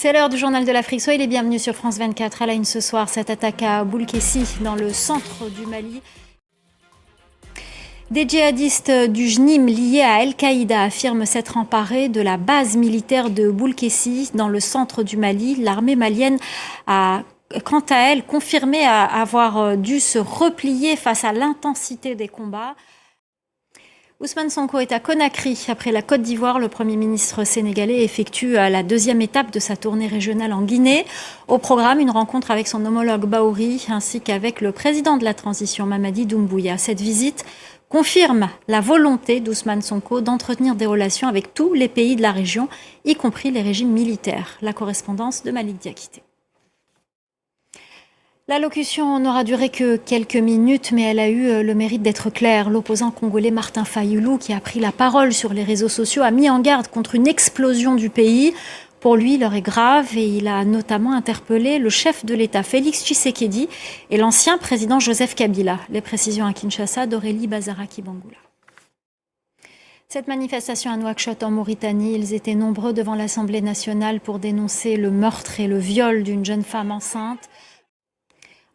C'est l'heure du journal de l'Afrique. Soyez les bienvenus sur France 24. À la une ce soir, cette attaque à Boulkessi, dans le centre du Mali. Des djihadistes du JNIM liés à Al-Qaïda affirment s'être emparés de la base militaire de Boulkessi, dans le centre du Mali. L'armée malienne a, quant à elle, confirmé avoir dû se replier face à l'intensité des combats. Ousmane Sonko est à Conakry. Après la Côte d'Ivoire, le Premier ministre sénégalais effectue la deuxième étape de sa tournée régionale en Guinée. Au programme, une rencontre avec son homologue Bahouri ainsi qu'avec le président de la transition Mamadi Doumbouya. Cette visite confirme la volonté d'Ousmane Sonko d'entretenir des relations avec tous les pays de la région, y compris les régimes militaires. La correspondance de Malik Diakité. L'allocution n'aura duré que quelques minutes, mais elle a eu le mérite d'être claire. L'opposant congolais Martin Fayulu, qui a pris la parole sur les réseaux sociaux, a mis en garde contre une explosion du pays. Pour lui, l'heure est grave et il a notamment interpellé le chef de l'État Félix Tshisekedi et l'ancien président Joseph Kabila. Les précisions à Kinshasa d'Aurélie Bazaraki-Bangoula. Cette manifestation à Nouakchott en Mauritanie, ils étaient nombreux devant l'Assemblée nationale pour dénoncer le meurtre et le viol d'une jeune femme enceinte.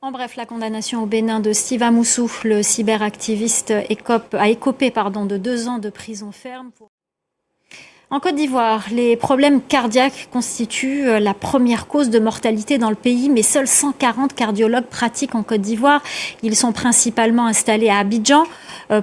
En bref, la condamnation au Bénin de Steve Amoussou, le cyberactiviste, a écopé de 2 ans de prison ferme. En Côte d'Ivoire, les problèmes cardiaques constituent la première cause de mortalité dans le pays, mais seuls 140 cardiologues pratiquent en Côte d'Ivoire. Ils sont principalement installés à Abidjan.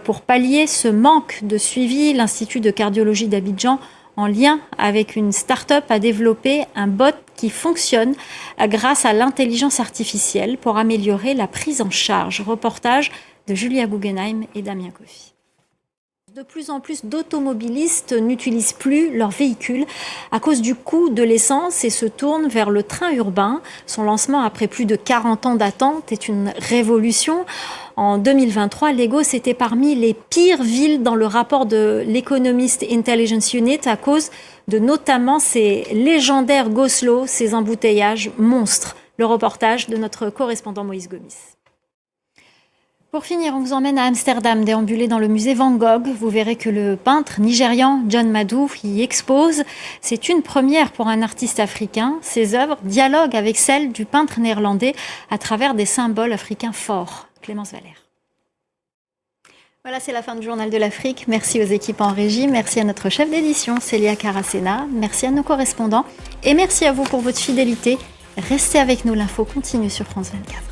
Pour pallier ce manque de suivi, l'Institut de cardiologie d'Abidjan, en lien avec une start-up, a développé un bot qui fonctionne grâce à l'intelligence artificielle pour améliorer la prise en charge. Reportage de Julia Guggenheim et Damien Kofi. De plus en plus d'automobilistes n'utilisent plus leur véhicule à cause du coût de l'essence et se tournent vers le train urbain. Son lancement après plus de 40 ans d'attente est une révolution. En 2023, Lagos était parmi les pires villes dans le rapport de l'Economist Intelligence Unit à cause de notamment ces légendaires go-slow, ces embouteillages monstres. Le reportage de notre correspondant Moïse Gomis. Pour finir, on vous emmène à Amsterdam, déambuler dans le musée Van Gogh. Vous verrez que le peintre nigérian John Madou y expose. C'est une première pour un artiste africain. Ses œuvres dialoguent avec celles du peintre néerlandais à travers des symboles africains forts. Clémence Valère. Voilà, c'est la fin du Journal de l'Afrique. Merci aux équipes en régie. Merci à notre chef d'édition, Célia Caracena. Merci à nos correspondants. Et merci à vous pour votre fidélité. Restez avec nous, l'info continue sur France 24.